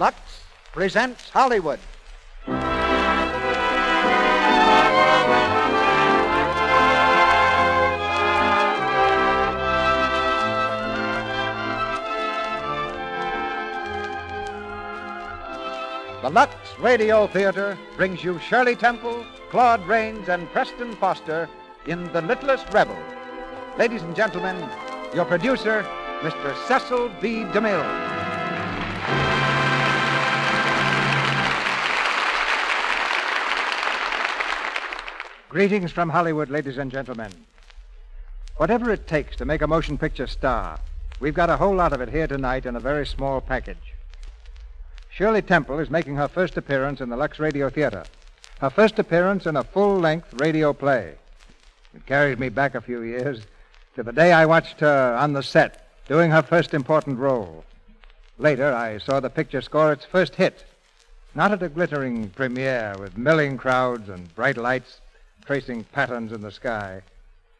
Lux presents Hollywood. The Lux Radio Theatre brings you Shirley Temple, Claude Rains, and Preston Foster in The Littlest Rebel. Ladies and gentlemen, your producer, Mr. Cecil B. DeMille. Greetings from Hollywood, ladies and gentlemen. Whatever it takes to make a motion picture star, we've got a whole lot of it here tonight in a very small package. Shirley Temple is making her first appearance in the Lux Radio Theatre, her first appearance in a full-length radio play. It carries me back a few years to the day I watched her on the set doing her first important role. Later, I saw the picture score its first hit, not at a glittering premiere with milling crowds and bright lights tracing patterns in the sky,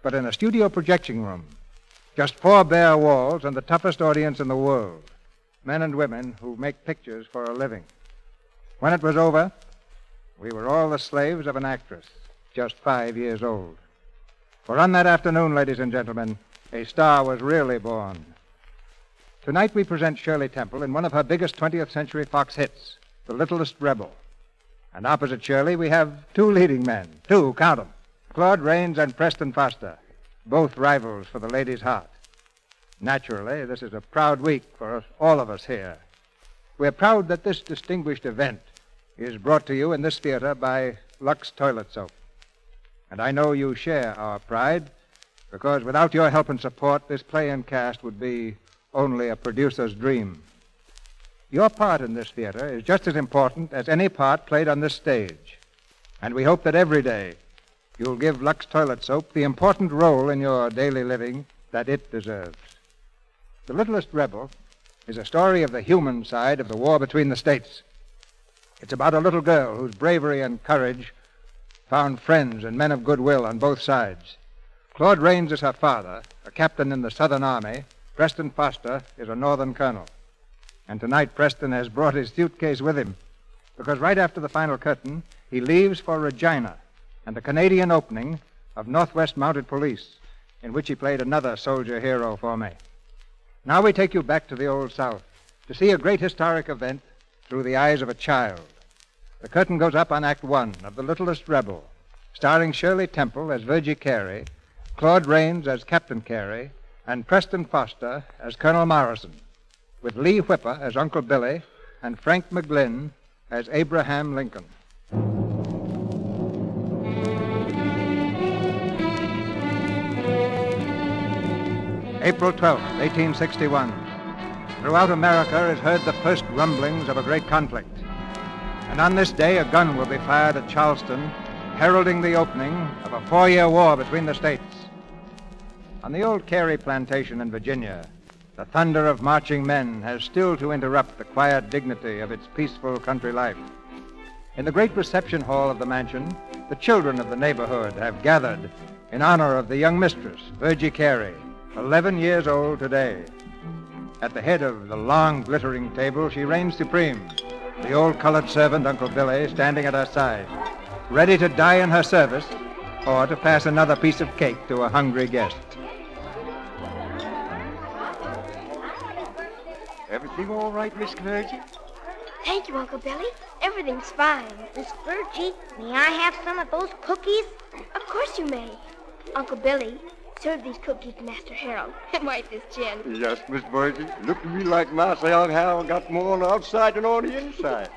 but in a studio projection room, just 4 bare walls and the toughest audience in the world, men and women who make pictures for a living. When it was over, we were all the slaves of an actress, just 5 years old. For on that afternoon, ladies and gentlemen, a star was really born. Tonight we present Shirley Temple in one of her biggest 20th Century Fox hits, The Littlest Rebel. And opposite Shirley, we have 2 leading men. 2, count them. Claude Rains and Preston Foster, both rivals for the lady's heart. Naturally, this is a proud week for all of us here. We're proud that this distinguished event is brought to you in this theater by Lux Toilet Soap. And I know you share our pride, because without your help and support, this play and cast would be only a producer's dream. Your part in this theater is just as important as any part played on this stage. And we hope that every day you'll give Lux Toilet Soap the important role in your daily living that it deserves. The Littlest Rebel is a story of the human side of the war between the states. It's about a little girl whose bravery and courage found friends and men of goodwill on both sides. Claude Rains is her father, a captain in the Southern Army. Preston Foster is a Northern colonel. And tonight Preston has brought his suitcase with him, because right after the final curtain, he leaves for Regina and the Canadian opening of Northwest Mounted Police, in which he played another soldier hero for me. Now we take you back to the Old South to see a great historic event through the eyes of a child. The curtain goes up on Act 1 of The Littlest Rebel, starring Shirley Temple as Virgie Cary, Claude Rains as Captain Cary, and Preston Foster as Colonel Morrison, with Lee Whipper as Uncle Billy and Frank McGlynn as Abraham Lincoln. April 12th, 1861. Throughout America is heard the first rumblings of a great conflict. And on this day, a gun will be fired at Charleston, heralding the opening of a 4-year war between the states. On the old Cary plantation in Virginia, the thunder of marching men has still to interrupt the quiet dignity of its peaceful country life. In the great reception hall of the mansion, the children of the neighborhood have gathered in honor of the young mistress, Virgie Cary, 11 years old today. At the head of the long, glittering table, she reigns supreme, the old colored servant, Uncle Billy, standing at her side, ready to die in her service or to pass another piece of cake to a hungry guest. Everything all right, Miss Virgie? Thank you, Uncle Billy. Everything's fine. Miss Virgie, may I have some of those cookies? Of course you may. Uncle Billy, serve these cookies to Master Harold and wipe his chin. Yes, Miss Virgie. Look to me like Master Harold got more on the outside than on the inside.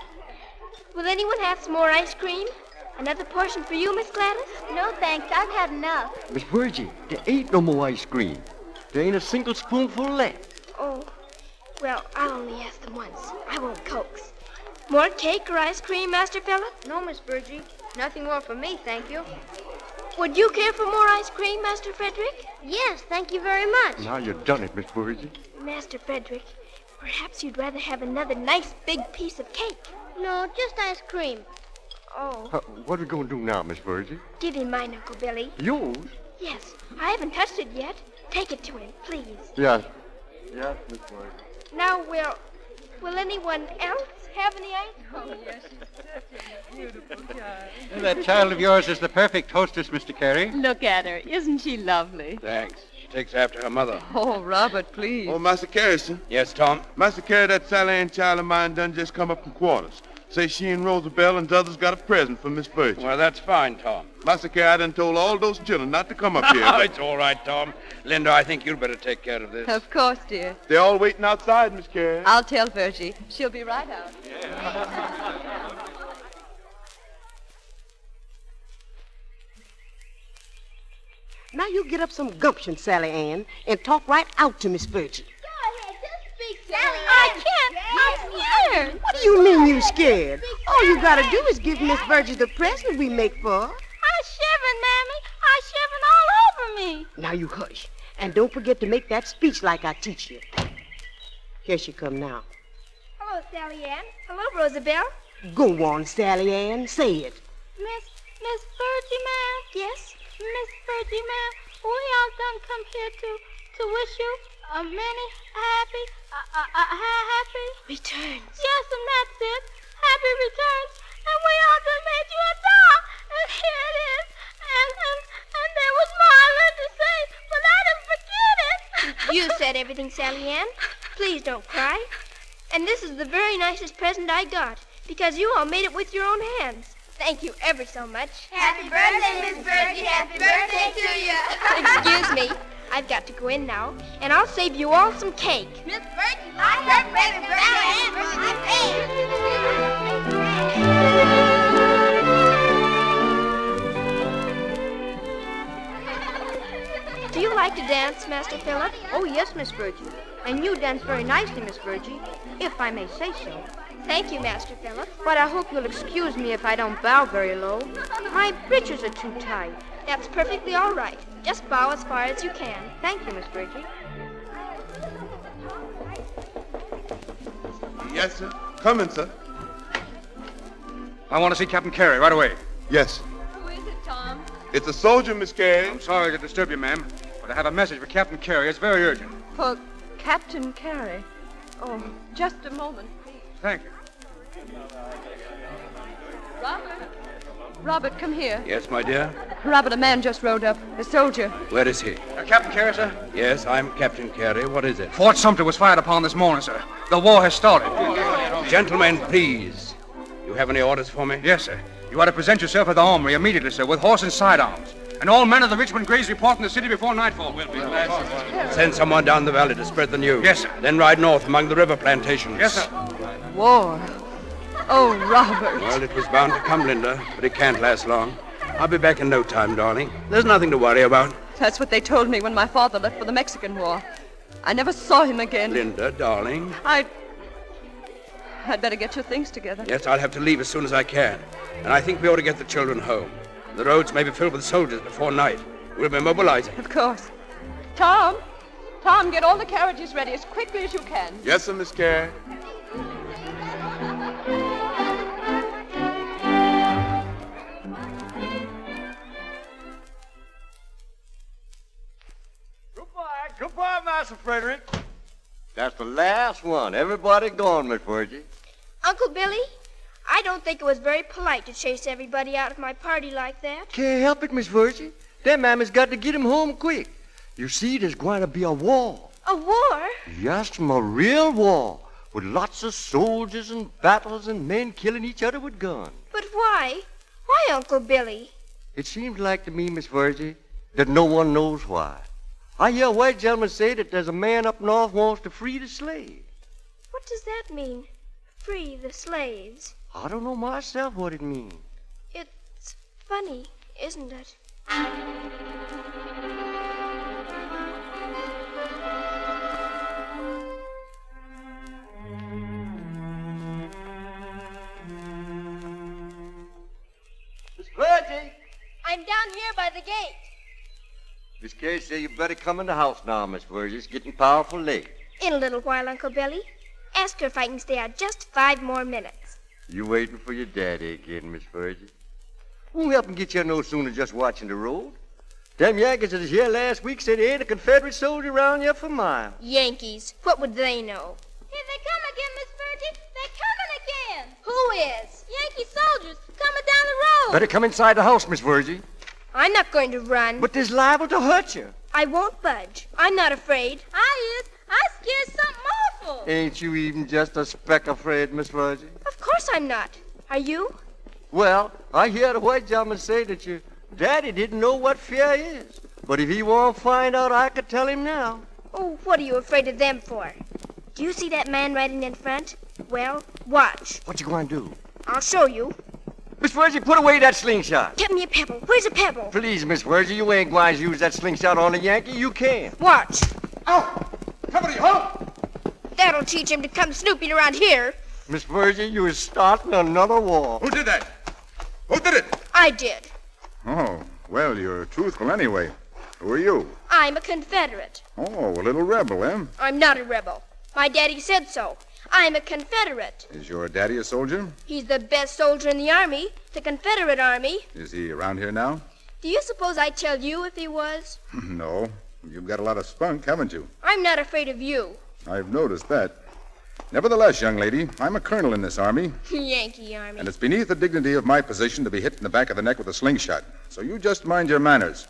Will anyone have some more ice cream? Another portion for you, Miss Gladys? No, thanks. I've had enough. Miss Virgie, there ain't no more ice cream. There ain't a single spoonful left. Oh, well, I'll only ask them once. I won't coax. More cake or ice cream, Master Philip? No, Miss Virgie. Nothing more for me, thank you. Would you care for more ice cream, Master Frederick? Yes, thank you very much. Now you've done it, Miss Virgie. Master Frederick, perhaps you'd rather have another nice big piece of cake. No, just ice cream. Oh. What are we going to do now, Miss Virgie? Give him mine, Uncle Billy. Yours? Yes, I haven't touched it yet. Take it to him, please. Yes. Yes, Miss Virgie. Now, will anyone else have any, Aunt? Oh, yes, she's such a beautiful child. That child of yours is the perfect hostess, Mr. Cary. Look at her. Isn't she lovely? Thanks. She takes after her mother. Oh, Robert, please. Oh, Master Cary, sir. Yes, Tom? Master Cary, that Sally Ann child of mine done just come up from quarters. Say she and Rosabelle and the others got a present for Miss Virgie. Well, that's fine, Tom. Master Cary, I done told all those children not to come up here. Oh, it's all right, Tom. Linda, I think you'd better take care of this. Of course, dear. They're all waiting outside, Miss Cary. I'll tell Virgie. She'll be right out. Now you get up some gumption, Sally Ann, and talk right out to Miss Virgie. Go ahead, just speak, Sally. I can't. I'm scared. What do you mean you scared? All you gotta do is give Miss Virgie the present we make for her. I'm shivering, Mammy. I'm shivering all over me. Now you hush. And don't forget to make that speech like I teach you. Here she come now. Hello, Sally Ann. Hello, Rosabelle. Go on, Sally Ann. Say it. Miss Virgie, ma'am. Yes, Miss Virgie, ma'am. We all done come here to wish you a many happy Returns. Yes, and that's it. Happy returns. And we all done made you a doll. And here it is. And there was Marlene to say, but I didn't forget it. You said everything, Sally Ann. Please don't cry. And this is the very nicest present I got, because you all made it with your own hands. Thank you ever so much. Happy birthday, Miss Virgie. Happy birthday to you. Excuse me. I've got to go in now, and I'll save you all some cake. Miss Virgie, I heard baby birthday. Do you like to dance, Master Philip? Oh, yes, Miss Virgie. And you dance very nicely, Miss Virgie, if I may say so. Thank you, Master Philip. But I hope you'll excuse me if I don't bow very low. My breeches are too tight. That's perfectly all right. Just bow as far as you can. Thank you, Miss Virgie. Yes, sir. Coming, sir. I want to see Captain Cary right away. Yes. Who is it, Tom? It's a soldier, Miss Cary. I'm sorry to disturb you, ma'am, but I have a message for Captain Cary. It's very urgent. For Captain Cary. Oh, just a moment, please. Thank you. Robert, come here. Yes, my dear? Robert, a man just rode up. A soldier. Where is he? Captain Cary, sir? Yes, I'm Captain Cary. What is it? Fort Sumter was fired upon this morning, sir. The war has started. Gentlemen, please. You have any orders for me? Yes, sir. You are to present yourself at the armory immediately, sir, with horse and sidearms. And all men of the Richmond Greys report in the city before nightfall. We'll be glad. Send someone down the valley to spread the news. Yes, sir. Then ride north among the river plantations. Yes, sir. War. Oh, Robert. Well, it was bound to come, Linda, but it can't last long. I'll be back in no time, darling. There's nothing to worry about. That's what they told me when my father left for the Mexican War. I never saw him again. Linda, darling. I'd better get your things together. Yes, I'll have to leave as soon as I can. And I think we ought to get the children home. The roads may be filled with soldiers before night. We'll be mobilizing. Of course. Tom, get all the carriages ready as quickly as you can. Yes, sir, Miss Cary. Goodbye, Master Frederick. That's the last one. Everybody gone, Miss Virgie. Uncle Billy, I don't think it was very polite to chase everybody out of my party like that. Can't help it, Miss Virgie. That mamma's got to get him home quick. You see, there's going to be a war. A war? Yes, a real war. With lots of soldiers and battles and men killing each other with guns. But why? Why, Uncle Billy? It seems like to me, Miss Virgie, that no one knows why. I hear a white gentleman say that there's a man up north wants to free the slaves. What does that mean? Free the slaves? I don't know myself what it means. It's funny, isn't it? Miss Virgie! I'm down here by the gate. Miss Cary said you better come in the house now, Miss Virgie. It's getting powerful late. In a little while, Uncle Billy. Ask her if I can stay out just 5 more minutes. You waiting for your daddy again, Miss Virgie? Won't help him get you no sooner just watching the road. Them Yankees that was here last week said there ain't a Confederate soldier around here for miles. Yankees. What would they know? Here they come again, Miss Virgie. They're coming again. Better come inside the house, Miss Virgie. I'm not going to run. But this liable to hurt you. I won't budge. I'm not afraid. I is. I scared something awful. Ain't you even just a speck afraid, Miss Virgie? Of course I'm not. Are you? Well, I hear the white gentleman say that your daddy didn't know what fear is. But if he won't find out, I could tell him now. Oh, what are you afraid of them for? Do you see that man riding in front? Well, watch. What you going to do? I'll show you. Miss Virgie, put away that slingshot. Get me a pebble. Where's a pebble? Please, Miss Virgie, you ain't going to use that slingshot on a Yankee. You can't. Watch. Ow! Cover you, huh? That'll teach him to come snooping around here. Miss Virgie, you is starting another war. Who did that? Who did it? I did. Oh, well, you're truthful anyway. Who are you? I'm a Confederate. Oh, a little rebel, eh? I'm not a rebel. My daddy said so. I'm a Confederate. Is your daddy a soldier? He's the best soldier in the Army, the Confederate Army. Is he around here now? Do you suppose I'd tell you if he was? No. You've got a lot of spunk, haven't you? I'm not afraid of you. I've noticed that. Nevertheless, young lady, I'm a colonel in this army, Yankee Army. and it's beneath the dignity of my position to be hit in the back of the neck with a slingshot. So you just mind your manners.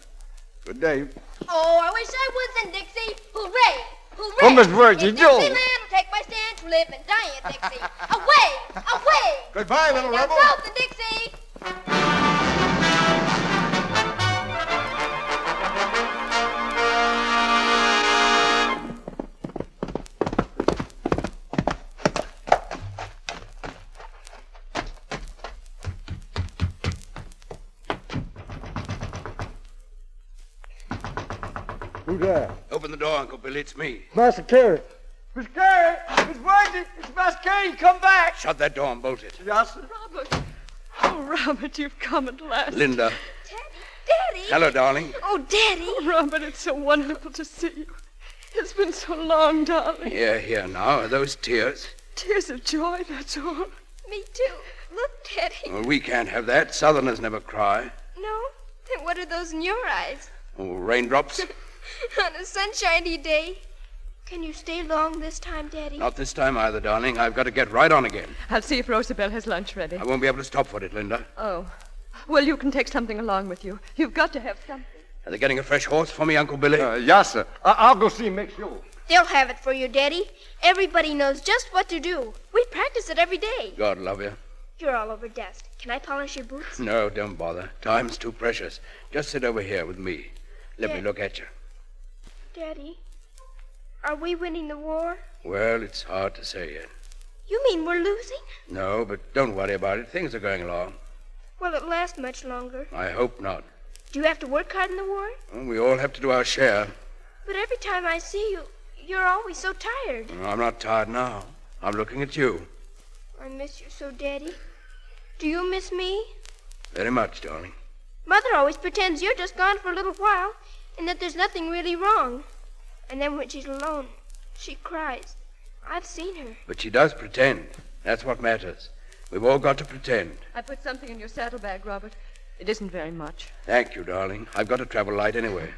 Good day. Oh, I wish I was in Dixie. Hooray! Hooray! Oh, Miss Virgie, In Joe. Dixieland, will take my stand to live and die in Dixie. Away! Away! Goodbye, little Down rebel. south to Dixie. Who's that? Open the door, Uncle Billy. It's me. Master Cary. Miss Cary! Miss Virgie! It's Master Cary. Come back! Shut that door and bolt it. Yes, sir. Robert. Oh, Robert, you've come at last. Linda. Daddy! Hello, darling. Oh, Daddy! Oh, Robert, it's so wonderful to see you. It's been so long, darling. Here now. Are those tears? Tears of joy, that's all. Me too. Look, Daddy. Well, we can't have that. Southerners never cry. No? Then what are those in your eyes? Oh, raindrops? On a sunshiny day. Can you stay long this time, Daddy? Not this time either, darling. I've got to get right on again. I'll see if Rosabelle has lunch ready. I won't be able to stop for it, Linda. Oh. Well, you can take something along with you. You've got to have something. Are they getting a fresh horse for me, Uncle Billy? Yes, sir. I'll go see and make sure. They'll have it for you, Daddy. Everybody knows just what to do. We practice it every day. God love you. You're all over dust. Can I polish your boots? No, don't bother. Time's too precious. Just sit over here with me. Let me look at you. Daddy, are we winning the war? Well, it's hard to say yet. You mean we're losing? No, but don't worry about it. Things are going along. Will it last much longer? I hope not. Do you have to work hard in the war? Well, we all have to do our share. But every time I see you, you're always so tired. I'm not tired now. I'm looking at you. I miss you so, Daddy. Do you miss me? Very much, darling. Mother always pretends you're just gone for a little while and that there's nothing really wrong. And then when she's alone, she cries. I've seen her. But she does pretend. That's what matters. We've all got to pretend. I put something in your saddlebag, Robert. It isn't very much. Thank you, darling. I've got to travel light anyway.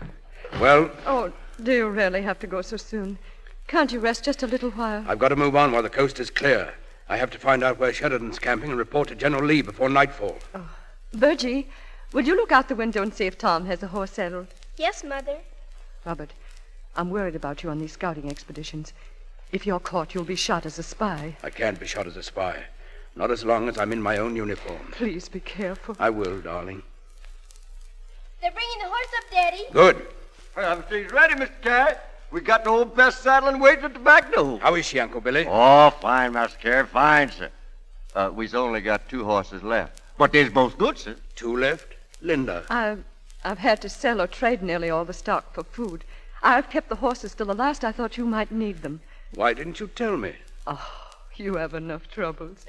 Well... Oh, do you really have to go so soon? Can't you rest just a little while? I've got to move on while the coast is clear. I have to find out where Sheridan's camping and report to General Lee before nightfall. Oh. Virgie, would you look out the window and see if Tom has a horse saddled? Yes, Mother. Robert, I'm worried about you on these scouting expeditions. If you're caught, you'll be shot as a spy. I can't be shot as a spy. Not as long as I'm in my own uniform. Please be careful. I will, darling. They're bringing the horse up, Daddy. Good. Well, she's ready, Mr. Cary. We got the old best saddle and waiting at the back door. How is she, Uncle Billy? Oh, fine, Master Cary, fine, sir. We've only got 2 horses left. But they's both good, sir. 2 left? Linda. I've had to sell or trade nearly all the stock for food. I've kept the horses till the last. I thought you might need them. Why didn't you tell me? Oh, you have enough troubles.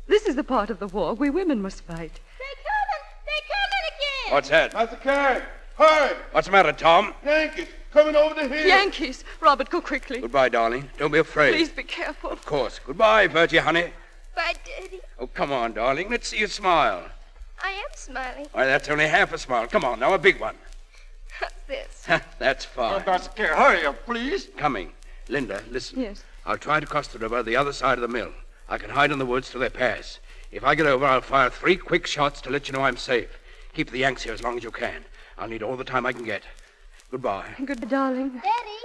This is the part of the war we women must fight. They're coming again. What's that? Master Cary, hurry! What's the matter, Tom? Yankees coming over the hill. Yankees! Robert, go quickly. Goodbye, darling. Don't be afraid. Please be careful. Of course. Goodbye, Virgie, honey. Bye, Daddy. Oh, come on, darling. Let's see you smile. I am smiling. Why, that's only half a smile. Come on, now a big one. What's this? That's fine. Master Cary, hurry up, please. Coming. Linda, listen. Yes. I'll try to cross the river the other side of the mill. I can hide in the woods till they pass. If I get over, I'll fire 3 quick shots to let you know I'm safe. Keep the Yanks here as long as you can. I'll need all the time I can get. Goodbye. Goodbye, darling. Daddy!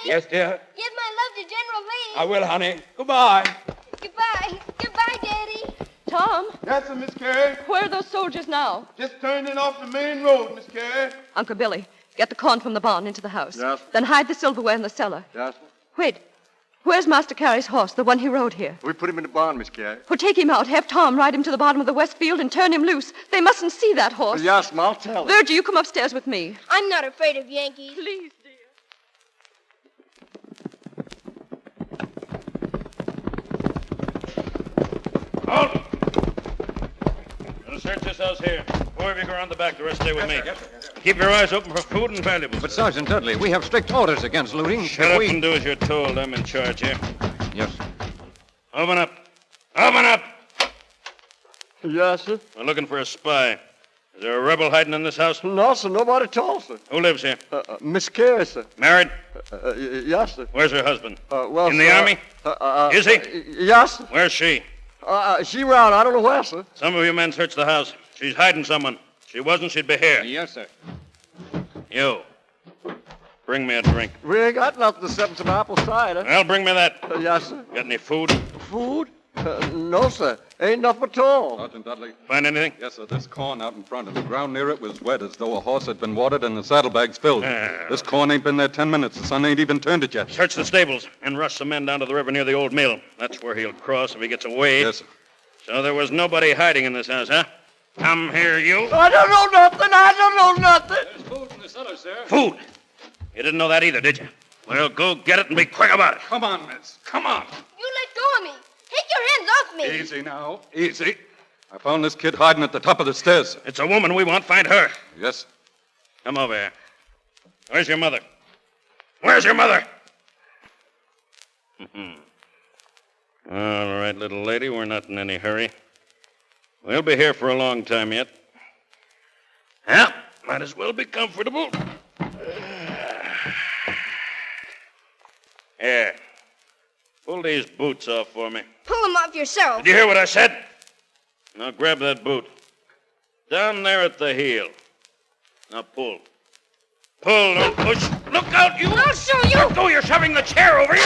Yes, dear? Give my love to General Lee. I will, honey. Goodbye. Goodbye. Goodbye, Daddy. Tom, Yes, sir, Miss Cary. where are those soldiers now? Just turned in off the main road, Miss Cary. Uncle Billy, get the corn from the barn into the house. Yes. Then hide the silverware in the cellar. Yes, Wait. Where's Master Cary's horse, the one he rode here? we put him in the barn, Miss Cary. Well, take him out. Have Tom ride him to the bottom of the west field and turn him loose. They mustn't see that horse. Yes, I'll tell him. Virgie, you come upstairs with me. I'm not afraid of Yankees. Please, dear. Halt! We'll search this house here. 4 of you go around the back. The rest stay with me. Keep your eyes open for food and valuables. But, Sergeant Dudley, we have strict orders against looting. Shut up and do as you're told. I'm in charge here. Yes. Open up. Open up! Yes, sir. We're looking for a spy. Is there a rebel hiding in this house? No, sir, nobody at all, sir. Who lives here? Miss Cary, sir. Married? Yes, sir. Where's her husband? Well, in the sir, army? Is he? Yes, sir. Where's she? She round, I don't know where, sir. Some of you men search the house. She's hiding someone. If she wasn't, she'd be here. Yes, sir. You. Bring me a drink. We ain't got nothing except some apple cider. Well, bring me that. Yes, sir. Got any food? Food? No, sir. Ain't nothing at all. Sergeant Dudley. Find anything? Yes, sir. This corn out in front of the ground near it was wet as though a horse had been watered and the saddlebags filled. This corn ain't been there 10 minutes. The sun ain't even turned it yet. Search the stables and rush some men down to the river near the old mill. That's where he'll cross if he gets away. Yes, sir. So there was nobody hiding in this house, huh? Come here, you. I don't know nothing. I don't know nothing. There's food in the cellar, sir. Food? You didn't know that either, did you? Well, go get it and be quick about it. Come on, miss. Come on. You let go of me. Take your hands off me. Easy now. Easy. I found this kid hiding at the top of the stairs, sir. It's a woman we want. Find her. Yes. Come over here. Where's your mother? Where's your mother? All right, little lady, we're not in any hurry. We'll be here for a long time yet. Yeah, might as well be comfortable. Here. Pull these boots off for me. Pull them off yourself. Did you hear what I said? Now grab that boot. Down there at the heel. Now pull. Pull, don't push. Look out, you! I'll show you! Let go, you're shoving the chair over you.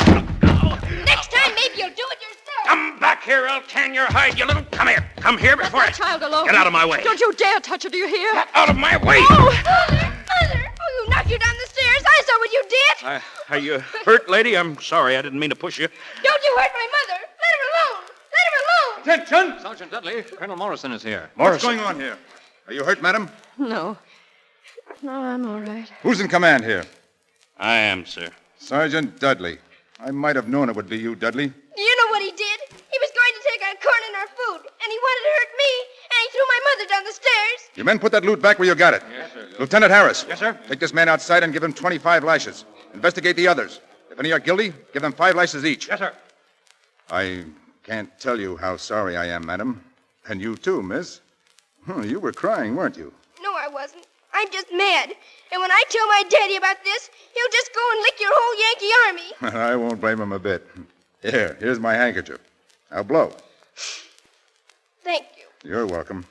Next time, maybe you'll do it yourself. Come back here, I'll tan your hide, you little... Come here. Come here before Let that child alone. Get out of my way. Don't you dare touch her, do you hear? Get out of my way! Oh, Mother! Oh, you knocked you down the stairs. I saw what you did. Are you hurt, lady? I'm sorry. I didn't mean to push you. Don't you hurt my mother. Let her alone. Let her alone. Attention! Sergeant Dudley, Colonel Morrison is here. What's going on here? Are you hurt, madam? No. No, I'm all right. Who's in command here? I am, sir. Sergeant Dudley. I might have known it would be you, Dudley. Do you know what he did? He was going to take our corn and our food, and he wanted to hurt me, and he threw my mother down the stairs. You men put that loot back where you got it. Yes, sir. Lieutenant Harris. Yes, sir. Take this man outside and give him 25 lashes. Investigate the others. If any are guilty, give them 5 lashes each. Yes, sir. I can't tell you how sorry I am, madam. And you too, miss. You were crying, weren't you? No, I wasn't. I'm just mad. And when I tell my daddy about this, he'll just go and lick your whole Yankee army. I won't blame him a bit. Here's my handkerchief. Now blow. Thank you. You're welcome.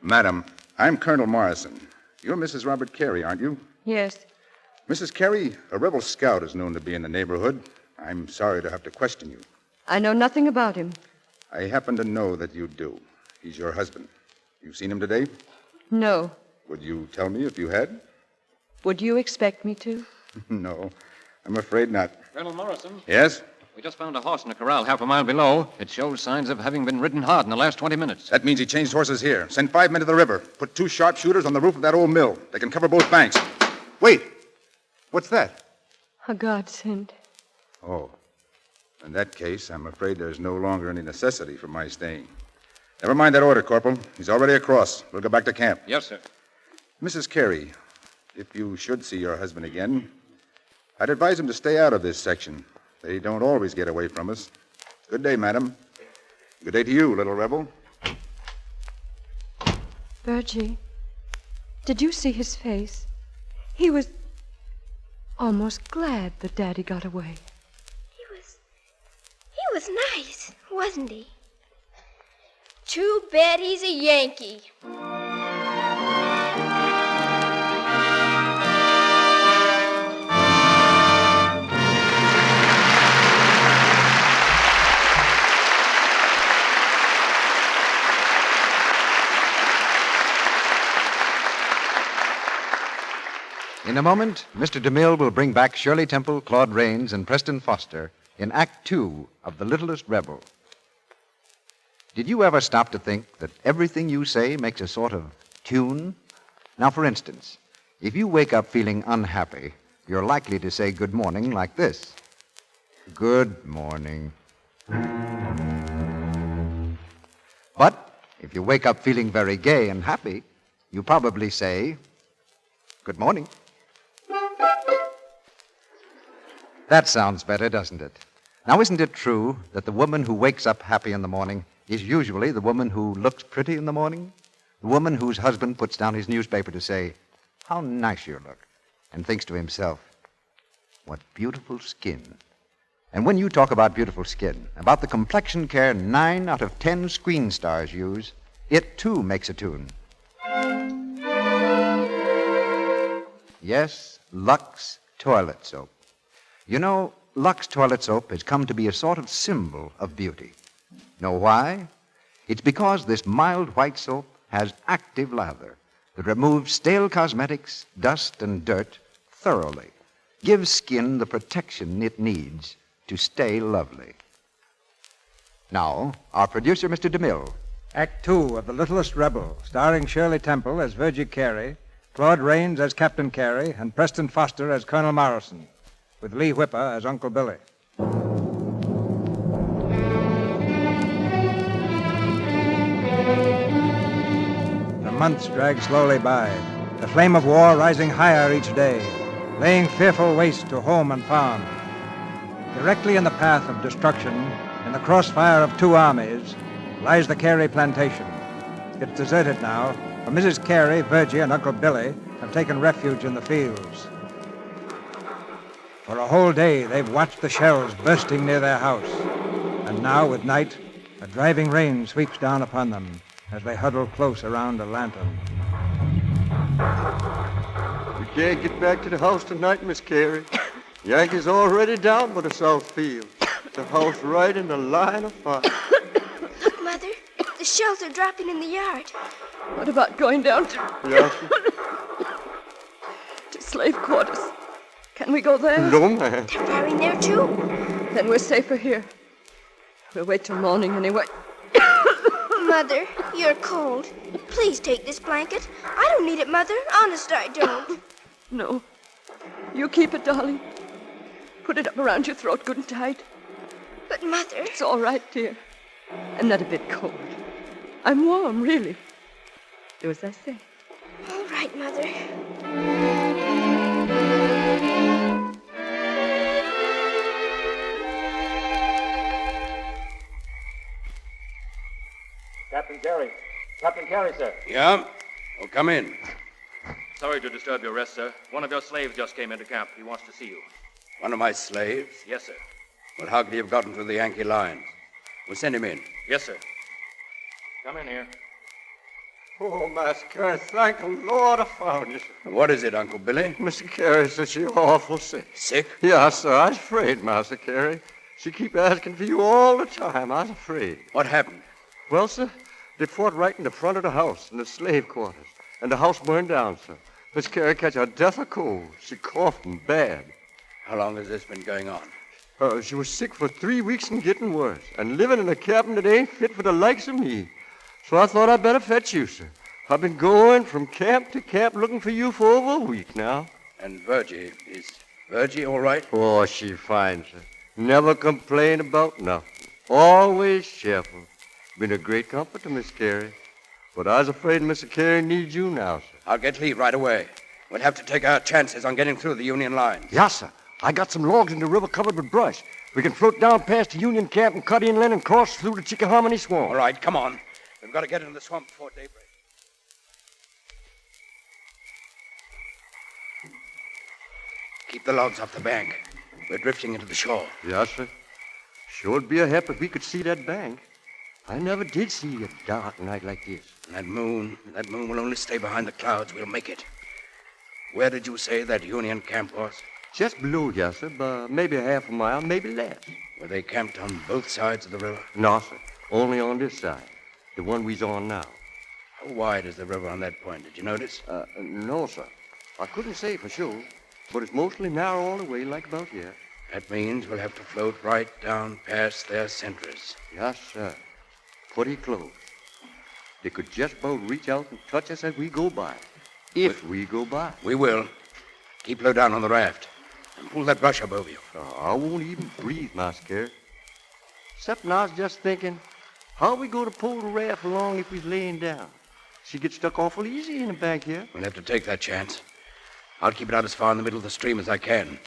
Madam, I'm Colonel Morrison. You're Mrs. Robert Cary, aren't you? Yes. Mrs. Cary, a rebel scout is known to be in the neighborhood. I'm sorry to have to question you. I know nothing about him. I happen to know that you do. He's your husband. You've seen him today? No. Would you tell me if you had? Would you expect me to? No, I'm afraid not. Colonel Morrison, Yes? we just found a horse in a corral half a mile below. It shows signs of having been ridden hard in the last 20 minutes. That means he changed horses here. Send 5 men to the river. Put 2 sharpshooters on the roof of that old mill. They can cover both banks. Wait! What's that? A godsend. Oh. In that case, I'm afraid there's no longer any necessity for my staying. Never mind that order, Corporal. He's already across. We'll go back to camp. Yes, sir. Mrs. Cary, if you should see your husband again, I'd advise him to stay out of this section. They don't always get away from us. Good day, madam. Good day to you, little rebel. Virgie, did you see his face? He was almost glad that Daddy got away. He was nice, wasn't he? Too bad he's a Yankee. In a moment, Mr. DeMille will bring back Shirley Temple, Claude Rains, and Preston Foster in Act 2 of The Littlest Rebel. Did you ever stop to think that everything you say makes a sort of tune? Now, for instance, if you wake up feeling unhappy, you're likely to say good morning like this. Good morning. But if you wake up feeling very gay and happy, you probably say good morning. That sounds better, doesn't it? Now, isn't it true that the woman who wakes up happy in the morning is usually the woman who looks pretty in the morning? The woman whose husband puts down his newspaper to say, "How nice you look," and thinks to himself, "What beautiful skin." And when you talk about beautiful skin, about the complexion care 9 out of 10 screen stars use, it too makes a tune. Yes, Lux toilet soap. You know, Lux toilet soap has come to be a sort of symbol of beauty. Know why? It's because this mild white soap has active lather that removes stale cosmetics, dust, and dirt thoroughly, gives skin the protection it needs to stay lovely. Now, our producer, Mr. DeMille. Act 2 of The Littlest Rebel, starring Shirley Temple as Virgie Cary, Claude Rains as Captain Cary, and Preston Foster as Colonel Morrison, with Lee Whipper as Uncle Billy. The months drag slowly by, the flame of war rising higher each day, laying fearful waste to home and farm. Directly in the path of destruction, in the crossfire of 2 armies, lies the Cary plantation. It's deserted now, for Mrs. Cary, Virgie, and Uncle Billy have taken refuge in the fields. For a whole day, they've watched the shells bursting near their house. And now, with night, a driving rain sweeps down upon them as they huddle close around a lantern. We can't get back to the house tonight, Miss Cary. Yankees already down by the south field. The house right in the line of fire. Look, Mother. The shells are dropping in the yard. What about going down to... Yes? to slave quarters? Can we go there? No, ma'am. They're firing there, too. Then we're safer here. We'll wait till morning anyway. Mother, you're cold. Please take this blanket. I don't need it, Mother. Honest, I don't. No. You keep it, darling. Put it up around your throat good and tight. But, Mother... It's all right, dear. I'm not a bit cold. I'm warm, really. Do as I say. All right, Mother. Captain Cary. Captain Cary, sir. Yeah? Oh, come in. Sorry to disturb your rest, sir. One of your slaves just came into camp. He wants to see you. One of my slaves? Yes, sir. Well, how could he have gotten through the Yankee lines? We'll send him in. Yes, sir. Come in here. Oh, Master Cary, thank the Lord I found you. What is it, Uncle Billy? Mr. Cary says she's awful sick. Sick? Yeah, sir. I was afraid, Master Cary. She keep asking for you all the time. I was afraid. What happened? Well, sir, they fought right in the front of the house in the slave quarters, and the house burned down, sir. Miss Cary catch a death of cold. She coughing bad. How long has this been going on? She was sick for 3 weeks and getting worse, and living in a cabin that ain't fit for the likes of me. So I thought I'd better fetch you, sir. I've been going from camp to camp looking for you for over a week now. And Virgie, is Virgie all right? Oh, she fine, sir. Never complain about nothing. Always cheerful. Been a great comfort to Miss Cary. But I was afraid Mr. Cary needs you now, sir. I'll get leave right away. We'll have to take our chances on getting through the Union lines. Yes, sir. I got some logs in the river covered with brush. We can float down past the Union camp and cut inland and cross through the Chickahominy swamp. All right, come on. We've got to get into the swamp before daybreak. Keep the logs off the bank. We're drifting into the shore. Yes, sir. Sure would be a help if we could see that bank. I never did see a dark night like this. And that moon will only stay behind the clouds. We'll make it. Where did you say that Union camp was? Just below, yes, sir, but maybe half a mile, maybe less. Were they camped on both sides of the river? No, sir. Only on this side. The one we's on now. How wide is the river on that point? Did you notice? No, sir. I couldn't say for sure, but it's mostly narrow all the way, like about here. That means we'll have to float right down past their sentries. Yes, sir. Pretty close. They could just about reach out and touch us as we go by. If we go by. We will. Keep low down on the raft. And pull that brush up over you. I won't even breathe, Master Cary. Except I was just thinking, how we going to pull the raft along if we's laying down? She gets stuck awful easy in the bank here. We'll have to take that chance. I'll keep it out as far in the middle of the stream as I can.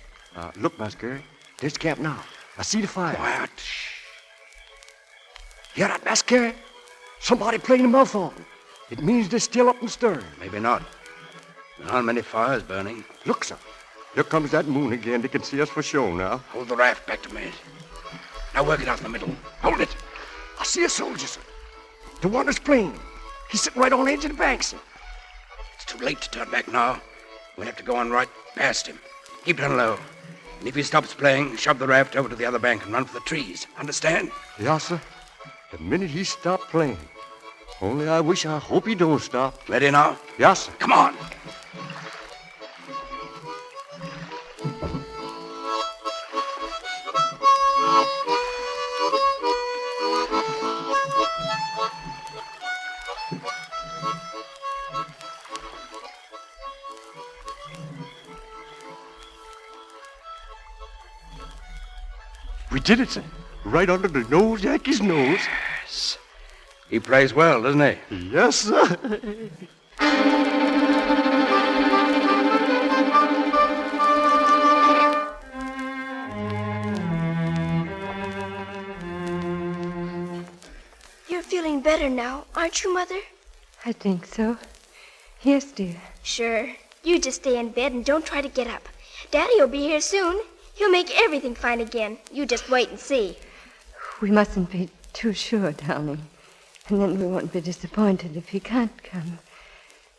Look, Master Cary. There's the camp now. I see the fire. Quiet. Hear that, Master Cary? Somebody playing the mouth organ. It means they're still up and stirring. Maybe not. There aren't many fires burning. Look, sir. Here comes that moon again. They can see us for sure now. Hold the raft back to me. Now work it out in the middle. Hold it. I see a soldier, sir. The one that's playing. He's sitting right on the edge of the bank, sir. It's too late to turn back now. We'll have to go on right past him. Keep down low. And if he stops playing, shove the raft over to the other bank and run for the trees. Understand? Yes, sir. The minute he stopped playing. Only I hope he don't stop. Ready now? Yes, sir. Come on. We did it, sir. Right under the nose, Yankee's nose. Yes. He plays well, doesn't he? Yes, sir. You're feeling better now, aren't you, Mother? I think so. Yes, dear. Sure. You just stay in bed and don't try to get up. Daddy will be here soon. He'll make everything fine again. You just wait and see. We mustn't be too sure, darling. And then we won't be disappointed if he can't come.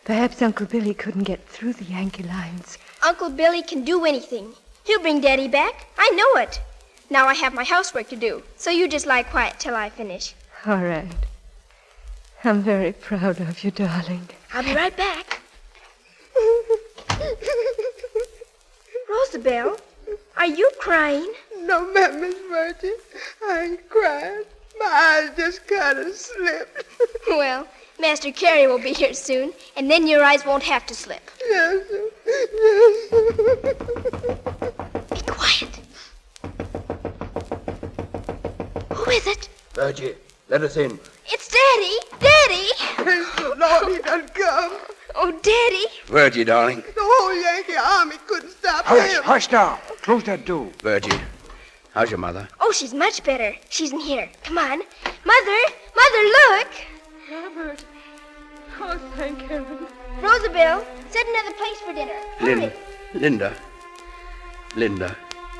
Perhaps Uncle Billy couldn't get through the Yankee lines. Uncle Billy can do anything. He'll bring Daddy back. I know it. Now I have my housework to do, so you just lie quiet till I finish. All right. I'm very proud of you, darling. I'll be right back. Rosabelle, are you crying? No, ma'am, Miss Virgie. I ain't crying. My eyes just kind of slipped. Well, Master Cary will be here soon, and then your eyes won't have to slip. Yes, sir. Yes, sir. Be quiet. Who is it? Virgie, let us in. It's Daddy! Daddy! Praise the Lord, he done come. Oh, Daddy! Virgie, darling. The whole Yankee army couldn't stop him. Hush now. Close that door. Virgie, how's your mother? Oh, she's much better. She's in here. Come on. Mother! Mother, look! Robert. Oh, thank heaven. Rosabelle, set another place for dinner. Hurry. Linda,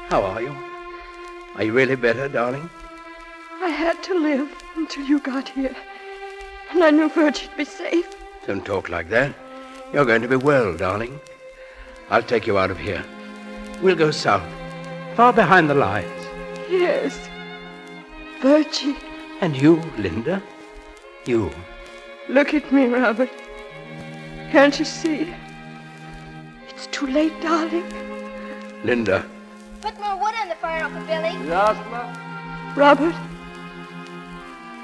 how are you? Are you really better, darling? I had to live until you got here. And I knew Virgie'd be safe. Don't talk like that. You're going to be well, darling. I'll take you out of here. We'll go south, far behind the lines. Yes. Virgie. And you, Linda? You. Look at me, Robert. Can't you see? It's too late, darling. Linda. Put more wood on the fire, Uncle Billy. Yes, ma'am. Robert.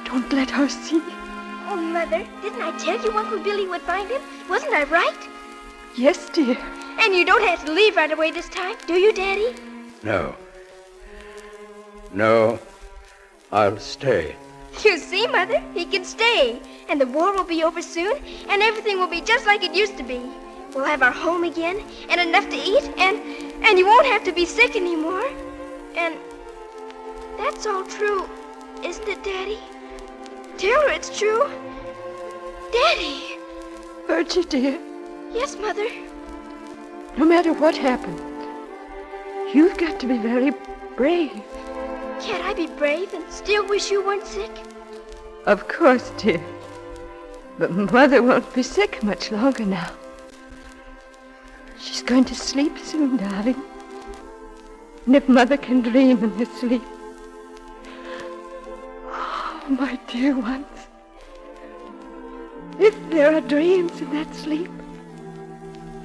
Don't let her see. Oh, Mother, didn't I tell you Uncle Billy would find him? Wasn't I right? Yes, dear. And you don't have to leave right away this time, do you, Daddy? No, I'll stay. You see, Mother, he can stay. And the war will be over soon, and everything will be just like it used to be. We'll have our home again, and enough to eat, and you won't have to be sick anymore. And that's all true, isn't it, Daddy? Tell her it's true. Daddy. Virgie, dear. Yes, Mother. No matter what happens, you've got to be very brave. Can't I be brave and still wish you weren't sick? Of course, dear. But Mother won't be sick much longer now. She's going to sleep soon, darling. And if Mother can dream in her sleep... Oh, my dear ones. If there are dreams in that sleep,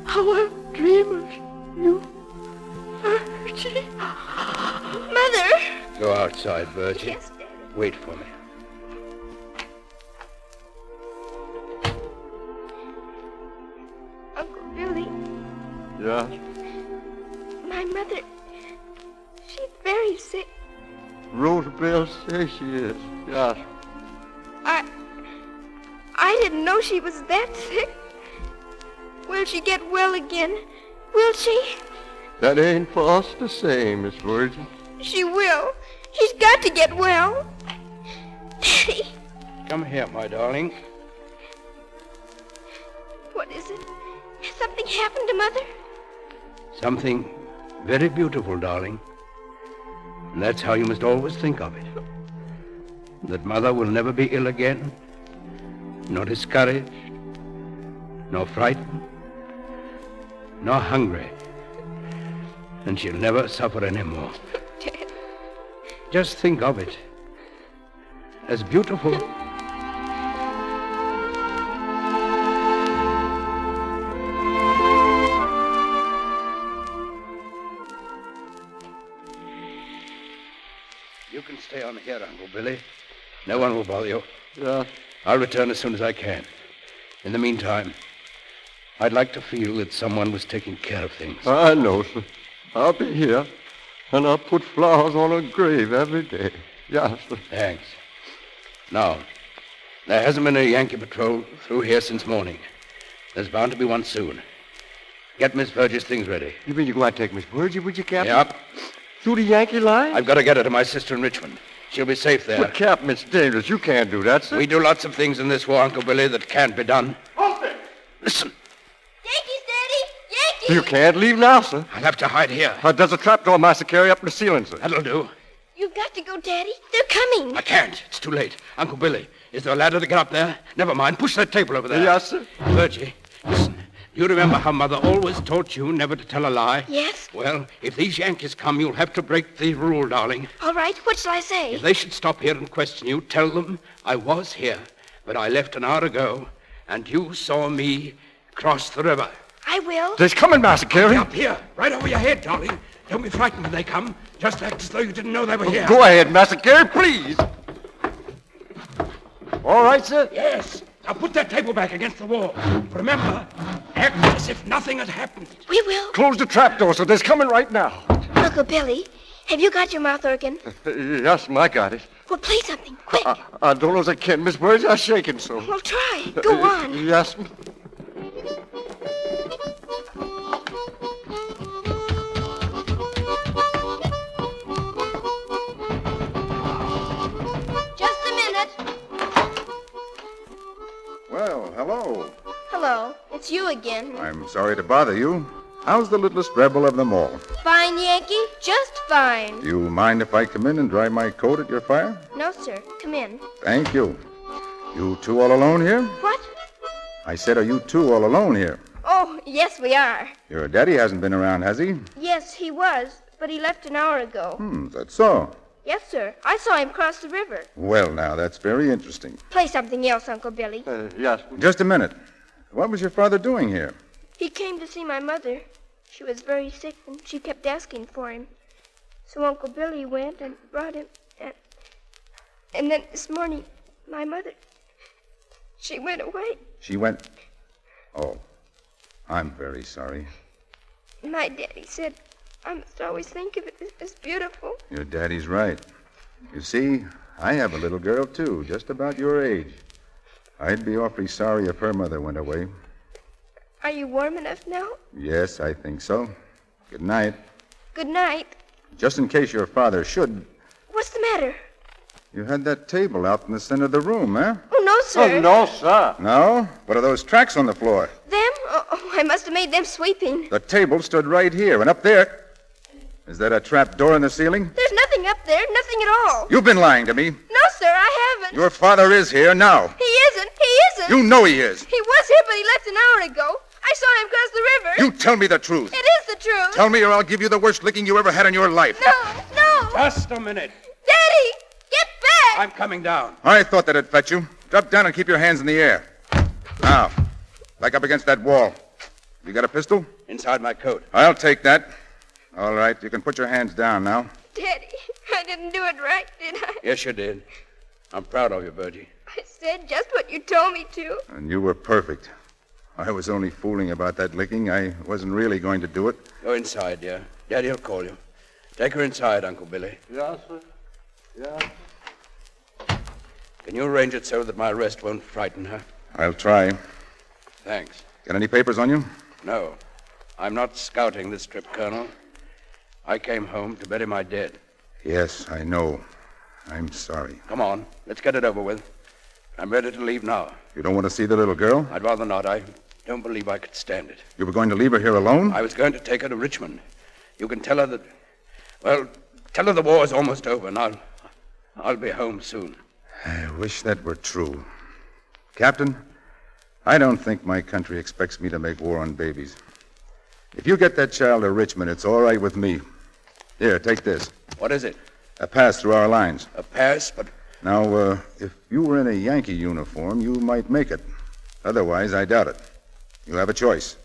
how are dreamers you, Virgie? Mother! Go outside, Virgie. Yes, Daddy. Wait for me. Uncle Billy, Yeah? my mother, she's very sick. Rosabelle says she is. Yes. I didn't know she was that sick. Will she get well again? Will she? That ain't for us to say, Miss Virgie. She will. She's got to get well. Daddy, Come here, my darling. what is it? Has something happened to Mother? Something very beautiful, darling. And that's how you must always think of it. That Mother will never be ill again, nor discouraged, nor frightened, nor hungry. And she'll never suffer anymore. Dad. Just think of it as beautiful. You can stay on here, Uncle Billy. No one will bother you. Yeah. I'll return as soon as I can. In the meantime, I'd like to feel that someone was taking care of things. I know, sir. I'll be here, and I'll put flowers on her grave every day. Yes, sir. Thanks. Now, there hasn't been a Yankee patrol through here since morning. There's bound to be one soon. Get Miss Virgie's things ready. You mean you're going to take Miss Virgie with you, Captain? Yep. Through the Yankee line? I've got to get her to my sister in Richmond. She'll be safe there. But, Captain, it's dangerous. You can't do that, sir. We do lots of things in this war, Uncle Billy, that can't be done. Hold it! Listen. Yankees, Daddy! Yankees! You can't leave now, sir. I'll have to hide here. There's a trapdoor, Master Cary, up in the ceiling, sir. That'll do. You've got to go, Daddy. They're coming. I can't. It's too late. Uncle Billy, is there a ladder to get up there? Never mind. Push that table over there. Yes, sir. Virgie, listen. You remember how Mother always taught you never to tell a lie? Yes. Well, if these Yankees come, you'll have to break the rule, darling. All right. What shall I say? If they should stop here and question you, tell them I was here, but I left an hour ago, and you saw me cross the river. I will. They're coming, Master Cary. Up here, right over your head, darling. Don't be frightened when they come. Just act as though you didn't know they were here. Go ahead, Master Cary, please. All right, sir? Yes. Now put that table back against the wall. Remember, act as if nothing had happened. We will. Close the trapdoor, sir. They're coming right now. Uncle Billy, have you got your mouth organ? Yes, I got it. Well, play something, quick. I don't know as I can. Miss Virgie, I'm shaking so. Well, try. Go on. Yes. Just a minute. Well, hello. Hello. It's you again. I'm sorry to bother you. How's the littlest rebel of them all? Fine, Yankee. Just fine. Do you mind if I come in and dry my coat at your fire? No, sir. Come in. Thank you. You two all alone here? What? I said, are you two all alone here? Oh, yes, we are. Your daddy hasn't been around, has he? Yes, he was, but he left an hour ago. That's so. Yes, sir. I saw him cross the river. Well, now, that's very interesting. Play something else, Uncle Billy. Yes. Just a minute. What was your father doing here? He came to see my mother. She was very sick, and she kept asking for him. So Uncle Billy went and brought him, and then this morning, my mother, she went away. She went... Oh, I'm very sorry. My daddy said I must always think of it as beautiful. Your daddy's right. You see, I have a little girl, too, just about your age. I'd be awfully sorry if her mother went away. Are you warm enough now? Yes, I think so. Good night. Good night. Just in case your father should... What's the matter? You had that table out in the center of the room, eh? Oh, no, sir. Oh, no, sir. No? What are those tracks on the floor? Them? Oh, I must have made them sweeping. The table stood right here, and up there... Is that a trap door in the ceiling? There's nothing nothing up there, nothing at all. You've been lying to me. No, sir, I haven't. Your father is here now. He isn't. You know he is. He was here, but he left an hour ago. I saw him cross the river. You tell me the truth. It is the truth. Tell me or I'll give you the worst licking you ever had in your life. No. Just a minute. Daddy, get back. I'm coming down. I thought that'd fetch you. Drop down and keep your hands in the air. Now, back up against that wall. You got a pistol? Inside my coat. I'll take that. All right, you can put your hands down now. Daddy, I didn't do it right, did I? Yes, you did. I'm proud of you, Virgie. I said just what you told me to. And you were perfect. I was only fooling about that licking. I wasn't really going to do it. Go inside, dear. Daddy'll call you. Take her inside, Uncle Billy. Yes, sir. Yeah. Can you arrange it so that my arrest won't frighten her? I'll try. Thanks. Got any papers on you? No. I'm not scouting this trip, Colonel. I came home to bury my dead. Yes, I know. I'm sorry. Come on. Let's get it over with. I'm ready to leave now. You don't want to see the little girl? I'd rather not. I don't believe I could stand it. You were going to leave her here alone? I was going to take her to Richmond. You can tell her that... Well, tell her the war's almost over, and I'll be home soon. I wish that were true. Captain, I don't think my country expects me to make war on babies. If you get that child to Richmond, it's all right with me. Here, take this. What is it? A pass through our lines. A pass, but... Now, if you were in a Yankee uniform, you might make it. Otherwise, I doubt it. You have a choice.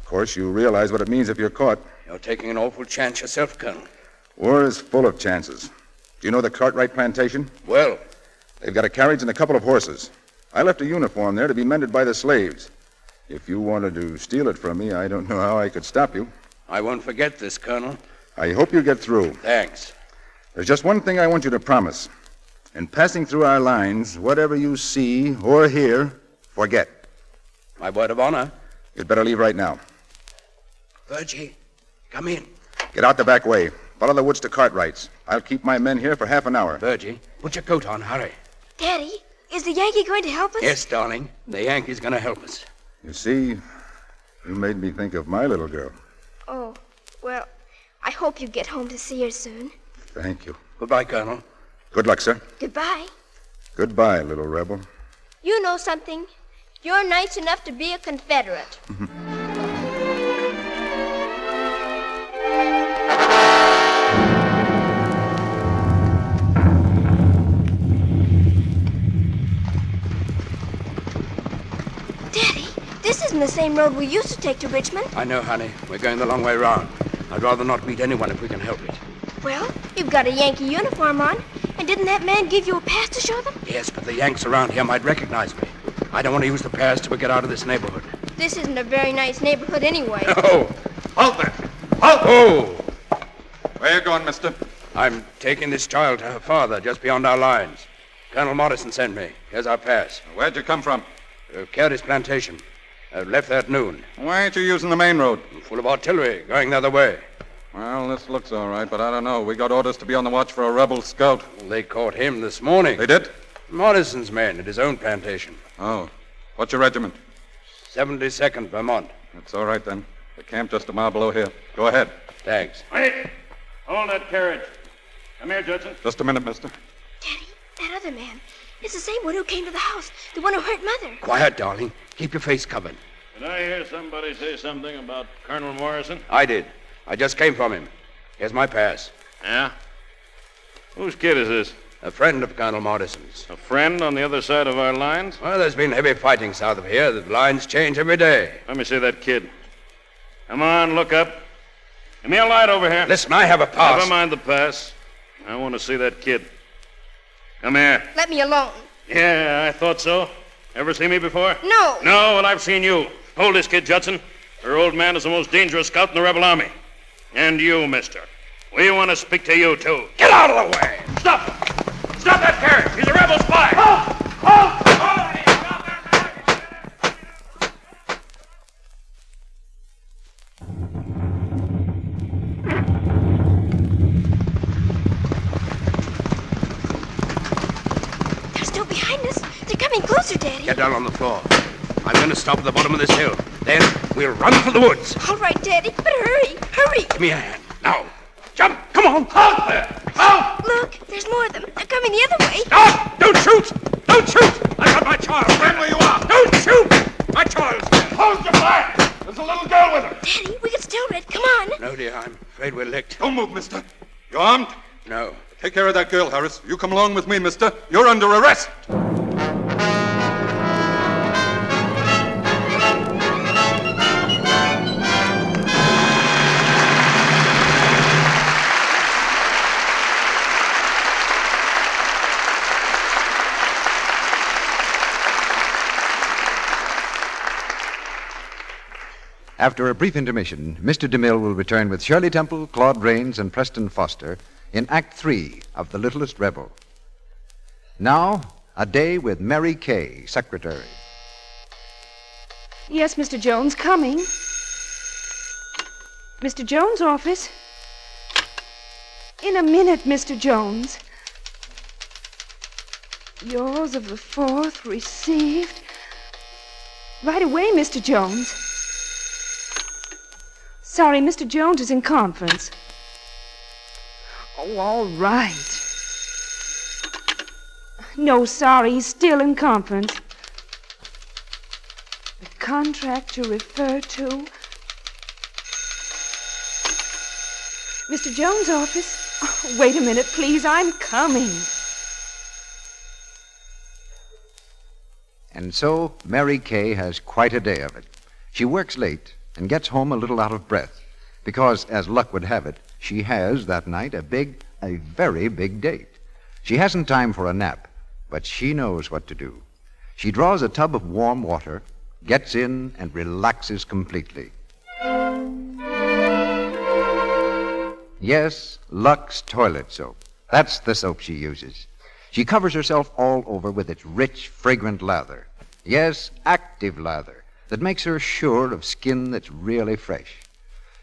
Of course, you realize what it means if you're caught. You're taking an awful chance yourself, Colonel. War is full of chances. Do you know the Cartwright plantation? Well? They've got a carriage and a couple of horses. I left a uniform there to be mended by the slaves. If you wanted to steal it from me, I don't know how I could stop you. I won't forget this, Colonel. I hope you get through. Thanks. There's just one thing I want you to promise. In passing through our lines, whatever you see or hear, forget. My word of honor. You'd better leave right now. Virgie, come in. Get out the back way. Follow the woods to Cartwright's. I'll keep my men here for half an hour. Virgie, put your coat on. Hurry. Daddy, is the Yankee going to help us? Yes, darling. The Yankee's going to help us. You see, you made me think of my little girl. Oh, well, I hope you get home to see her soon. Thank you. Goodbye, Colonel. Good luck, sir. Goodbye. Goodbye, little rebel. You know something? You're nice enough to be a Confederate. Daddy, this isn't the same road we used to take to Richmond. I know, honey. We're going the long way round. I'd rather not meet anyone if we can help it. Well, you've got a Yankee uniform on. And didn't that man give you a pass to show them? Yes, but the Yanks around here might recognize me. I don't want to use the pass till we get out of this neighborhood. This isn't a very nice neighborhood anyway. Oh! Halt there! Halt! Oh! Where you going, mister? I'm taking this child to her father just beyond our lines. Colonel Morrison sent me. Here's our pass. Where'd you come from? Cary's plantation. Left there at noon. Why ain't you using the main road? Full of artillery, going the other way. Well, this looks all right, but I don't know. We got orders to be on the watch for a rebel scout. Well, they caught him this morning. They did? Morrison's men at his own plantation. Oh. What's your regiment? 72nd Vermont. That's all right, then. The camp just a mile below here. Go ahead. Thanks. Wait! Hold that carriage. Come here, Judson. Just a minute, mister. Daddy, that other man. It's the same one who came to the house. The one who hurt Mother. Quiet, darling. Keep your face covered. Did I hear somebody say something about Colonel Morrison? I did. I just came from him. Here's my pass. Yeah? Whose kid is this? A friend of Colonel Morrison's. A friend on the other side of our lines? Well, there's been heavy fighting south of here. The lines change every day. Let me see that kid. Come on, look up. Give me a light over here. Listen, I have a pass. Never mind the pass. I want to see that kid. Come here. Let me alone. Yeah, I thought so. Ever seen me before? No. No, well, I've seen you. Hold this kid, Judson. Her old man is the most dangerous scout in the rebel army. And you, mister. We want to speak to you, too. Get out of the way! Stop! Stop that carriage! He's a rebel spy! Halt! Halt! They're still behind us. They're coming closer, Daddy. Get down on the floor. I'm going to stop at the bottom of this hill. Then we'll run for the woods. All right, Daddy, but hurry, hurry. Give me a hand. Now, jump. Come on. Halt there. Out! Look, there's more of them. They're coming the other way. Stop! Don't shoot! Don't shoot! I got my child. Stand where you are. Don't shoot! My child's there. Hold your fire! There's a little girl with her. Daddy, we can still read. Come on. No, dear, I'm afraid we're licked. Don't move, mister. You armed? No. Take care of that girl, Harris. You come along with me, mister. You're under arrest. After a brief intermission, Mr. DeMille will return with Shirley Temple, Claude Rains, and Preston Foster in Act 3 of The Littlest Rebel. Now, a day with Mary Kay, secretary. Yes, Mr. Jones, coming. Mr. Jones' office. In a minute, Mr. Jones. Yours of the 4th received. Right away, Mr. Jones. Sorry, Mr. Jones is in conference. Oh, all right. No, sorry, he's still in conference. The contract you refer to. Mr. Jones' office. Oh, wait a minute, please, I'm coming. And so, Mary Kay has quite a day of it. She works late and gets home a little out of breath because, as luck would have it, she has, that night, a very big date. She hasn't time for a nap, but she knows what to do. She draws a tub of warm water, gets in, and relaxes completely. Yes, Lux toilet soap. That's the soap she uses. She covers herself all over with its rich, fragrant lather. Yes, active lather that makes her sure of skin that's really fresh.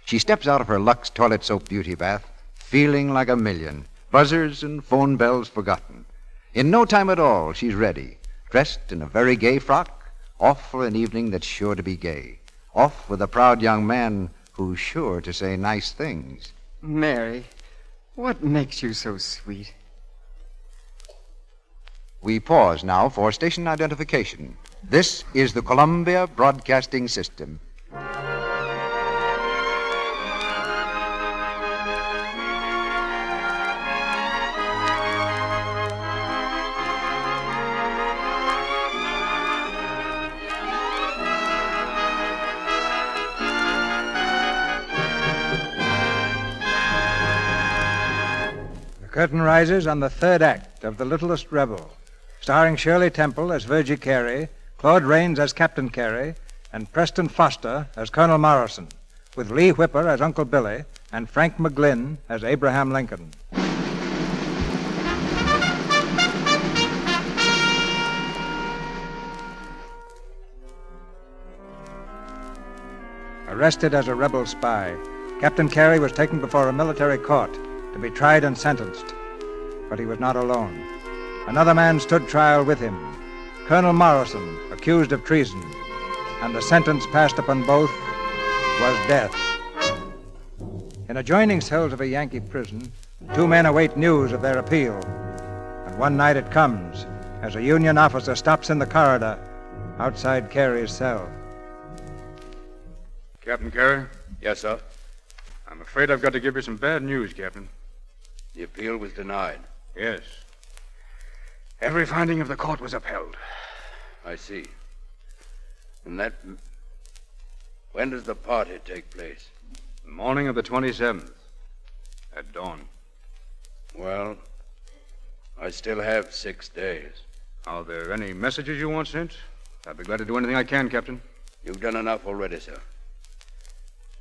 She steps out of her Lux toilet soap beauty bath feeling like a million, buzzers and phone bells forgotten. In no time at all, she's ready, dressed in a very gay frock, off for an evening that's sure to be gay, off with a proud young man who's sure to say nice things. Mary, what makes you so sweet? We pause now for station identification. This is the Columbia Broadcasting System. The curtain rises on the 3rd act of The Littlest Rebel, starring Shirley Temple as Virgie Cary, Claude Rains as Captain Cary, and Preston Foster as Colonel Morrison, with Lee Whipper as Uncle Billy and Frank McGlynn as Abraham Lincoln. Arrested as a rebel spy, Captain Cary was taken before a military court to be tried and sentenced. But he was not alone. Another man stood trial with him, Colonel Morrison, accused of treason, and the sentence passed upon both was death. In adjoining cells of a Yankee prison, 2 men await news of their appeal. And one night it comes, as a Union officer stops in the corridor outside Cary's cell. Captain Cary? Yes, sir. I'm afraid I've got to give you some bad news, Captain. The appeal was denied. Yes. Every finding of the court was upheld. I see. And that... When does the party take place? The morning of the 27th. At dawn. Well, I still have 6 days. Are there any messages you want sent? I'd be glad to do anything I can, Captain. You've done enough already, sir.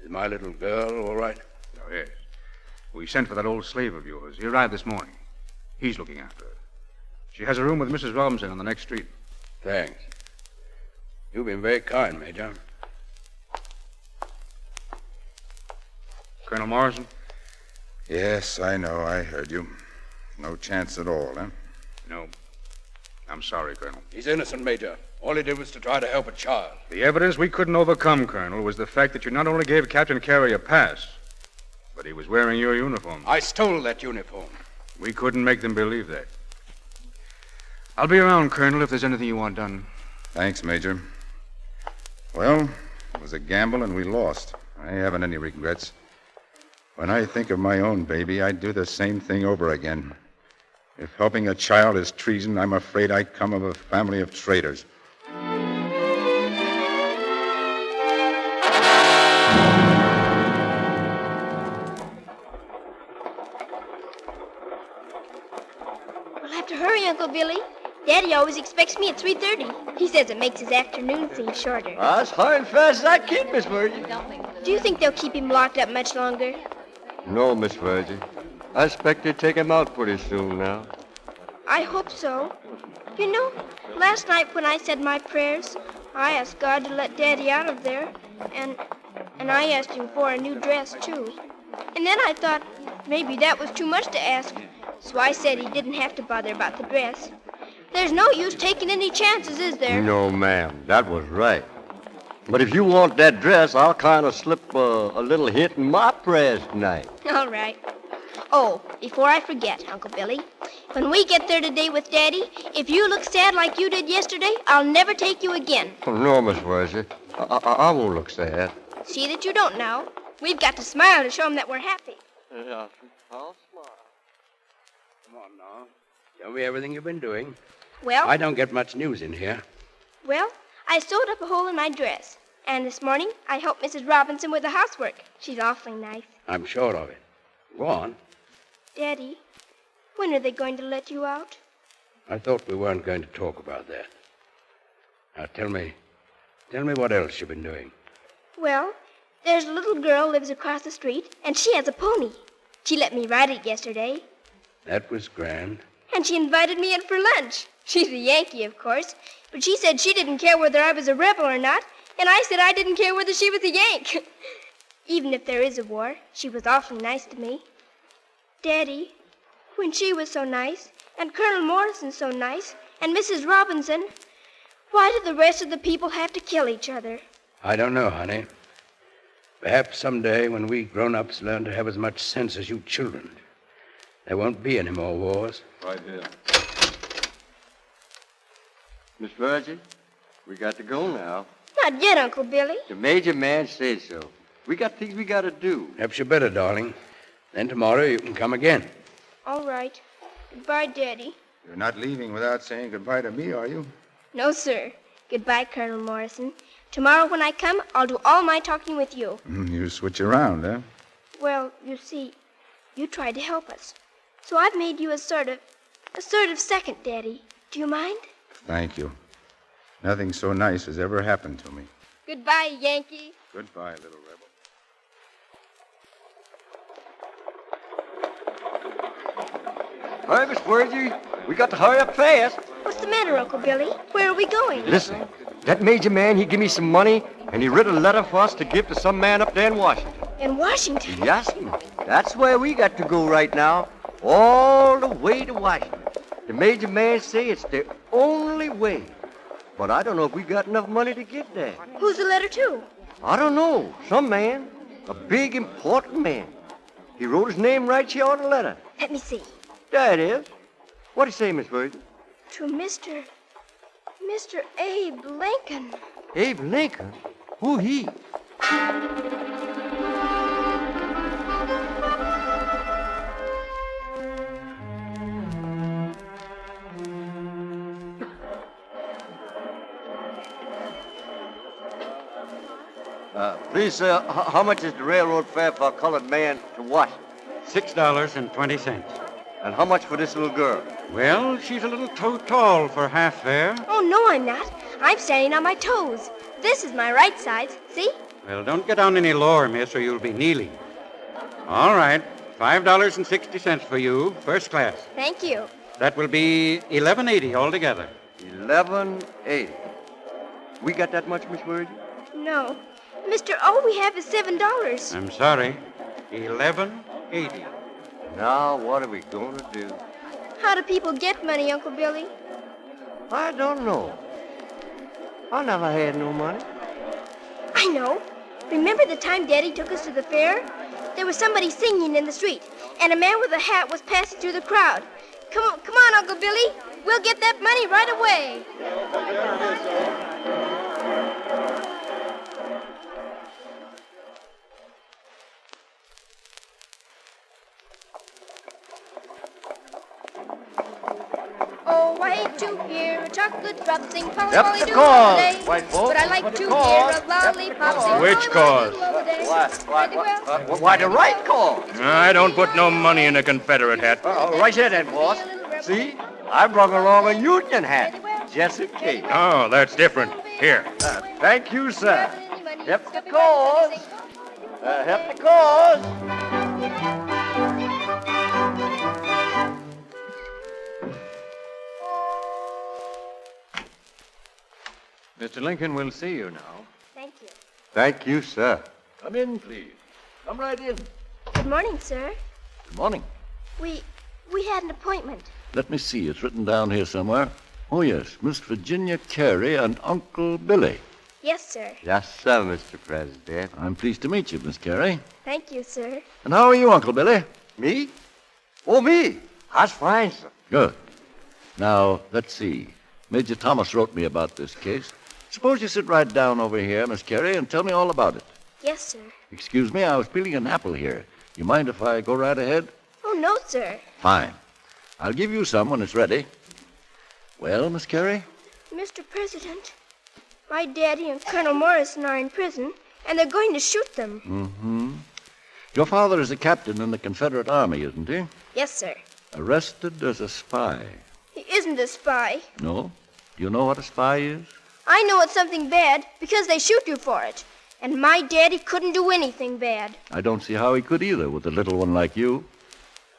Is my little girl all right? Oh, yes. We sent for that old slave of yours. He arrived this morning. He's looking after her. She has a room with Mrs. Robinson on the next street. Thanks. You've been very kind, Major. Colonel Morrison? Yes, I know. I heard you. No chance at all, huh? No. I'm sorry, Colonel. He's innocent, Major. All he did was to try to help a child. The evidence we couldn't overcome, Colonel, was the fact that you not only gave Captain Cary a pass, but he was wearing your uniform. I stole that uniform. We couldn't make them believe that. I'll be around, Colonel, if there's anything you want done. Thanks, Major. Well, it was a gamble and we lost. I haven't any regrets. When I think of my own baby, I'd do the same thing over again. If helping a child is treason, I'm afraid I come of a family of traitors. We'll have to hurry, Uncle Billy. Daddy always expects me at 3:30. He says it makes his afternoon seem shorter. As hard and fast as I can, Miss Virgie. Do you think they'll keep him locked up much longer? No, Miss Virgie. I expect they'll take him out pretty soon now. I hope so. You know, last night when I said my prayers, I asked God to let Daddy out of there, and I asked him for a new dress, too. And then I thought maybe that was too much to ask, so I said he didn't have to bother about the dress. There's no use taking any chances, is there? No, ma'am. That was right. But if you want that dress, I'll kind of slip a little hint in my prayers tonight. All right. Oh, before I forget, Uncle Billy, when we get there today with Daddy, if you look sad like you did yesterday, I'll never take you again. Oh, no, Miss Virgie. I won't look sad. See that you don't now. We've got to smile to show him that we're happy. Yeah, I'll smile. Come on now. Tell me everything you've been doing. Well, I don't get much news in here. Well, I sewed up a hole in my dress. And this morning, I helped Mrs. Robinson with the housework. She's awfully nice. I'm sure of it. Go on. Daddy, when are they going to let you out? I thought we weren't going to talk about that. Now tell me what else you've been doing. Well, there's a little girl lives across the street, and she has a pony. She let me ride it yesterday. That was grand. And she invited me in for lunch. She's a Yankee, of course, but she said she didn't care whether I was a rebel or not, and I said I didn't care whether she was a Yank. Even if there is a war, she was awfully nice to me. Daddy, when she was so nice, and Colonel Morrison so nice, and Mrs. Robinson, why did the rest of the people have to kill each other? I don't know, honey. Perhaps someday when we grown-ups learn to have as much sense as you children, there won't be any more wars. Right here. Miss Virgie, we got to go now. Not yet, Uncle Billy. The major man said so. We got things we got to do. Perhaps you better, darling. Then tomorrow you can come again. All right. Goodbye, Daddy. You're not leaving without saying goodbye to me, are you? No, sir. Goodbye, Colonel Morrison. Tomorrow when I come, I'll do all my talking with you. You switch around, huh? Well, you see, you tried to help us. So I've made you a sort of second daddy. Do you mind? Thank you. Nothing so nice has ever happened to me. Goodbye, Yankee. Goodbye, little rebel. All right, Miss Virgie, we got to hurry up fast. What's the matter, Uncle Billy? Where are we going? Listen, that major man, he give me some money, and he wrote a letter for us to give to some man up there in Washington. In Washington? Yes, that's where we got to go right now, all the way to Washington. The major man say it's the only way. But I don't know if we got enough money to get there. Who's the letter to? I don't know. Some man. A big, important man. He wrote his name right here on the letter. Let me see. There it is. What'd he say, Miss Virgie? To Mr. Abe Lincoln. Abe Lincoln? Who he? Please, sir, how much is the railroad fare for a colored man to Washington? $6.20. And how much for this little girl? Well, she's a little too tall for half fare. Oh, no, I'm not. I'm standing on my toes. This is my right side. See? Well, don't get down any lower, miss, or you'll be kneeling. All right, $5.60 for you, first class. Thank you. That will be $11.80 altogether. $11.80. We got that much, Miss Virgie? No. Mister, all we have is $7. I'm sorry. $11.80. Now, what are we going to do? How do people get money, Uncle Billy? I don't know. I never had no money. I know. Remember the time Daddy took us to the fair? There was somebody singing in the street, and a man with a hat was passing through the crowd. Come on, Uncle Billy. We'll get that money right away. Oh, I hate to hear a chocolate drop sing, polly, Yep, polly, the do cause, day. white folks. But I like to hear cause. a lollipop sing. Which cause? Why, the right cause. I don't put no money in a Confederate hat. Right here then, boss. See? I brought along a Union hat, just in case. Oh, that's different. Here. Thank you, sir. Help the cause. Help the cause. Mr. Lincoln will see you now. Thank you. Thank you, sir. Come in, please. Come right in. Good morning, sir. Good morning. We had an appointment. Let me see. It's written down here somewhere. Oh, yes. Miss Virginia Cary and Uncle Billy. Yes, sir. Yes, sir, Mr. President. I'm pleased to meet you, Miss Cary. Thank you, sir. And how are you, Uncle Billy? Me? Oh, me? That's fine, sir. Good. Now, let's see. Major Thomas wrote me about this case. Suppose you sit right down over here, Miss Cary, and tell me all about it. Yes, sir. Excuse me, I was peeling an apple here. You mind if I go right ahead? Oh, no, sir. Fine. I'll give you some when it's ready. Well, Miss Cary? Mr. President, my daddy and Colonel Morrison are in prison, and they're going to shoot them. Mm-hmm. Your father is a captain in the Confederate Army, isn't he? Yes, sir. Arrested as a spy. He isn't a spy. No? Do you know what a spy is? I know it's something bad because they shoot you for it. And my daddy couldn't do anything bad. I don't see how he could either with a little one like you.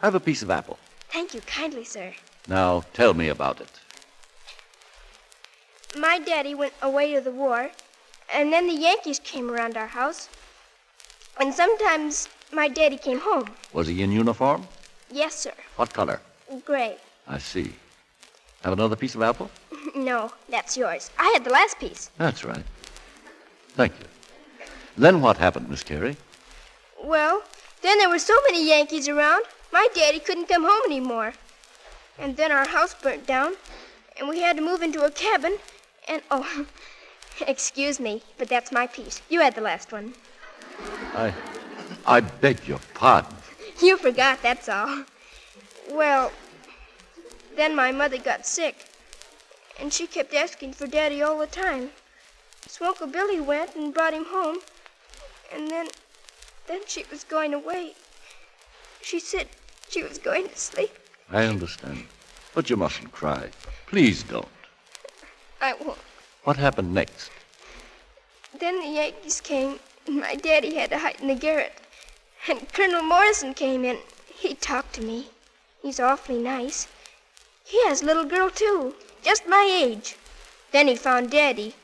Have a piece of apple. Thank you kindly, sir. Now, tell me about it. My daddy went away to the war, and then the Yankees came around our house. And sometimes my daddy came home. Was he in uniform? Yes, sir. What color? Gray. I see. Have another piece of apple? No, that's yours. I had the last piece. That's right. Thank you. Then what happened, Miss Cary? Well, then there were so many Yankees around, my daddy couldn't come home anymore. And then our house burnt down, and we had to move into a cabin, and, oh, excuse me, but that's my piece. You had the last one. I beg your pardon. You forgot, that's all. Well, then my mother got sick, and she kept asking for Daddy all the time. So Uncle Billy went and brought him home, and then she was going away. She said she was going to sleep. I understand. But you mustn't cry. Please don't. I won't. What happened next? Then the Yankees came, and my daddy had to hide in the garret. And Colonel Morrison came in. He talked to me. He's awfully nice. He has a little girl, too, just my age. Then he found Daddy.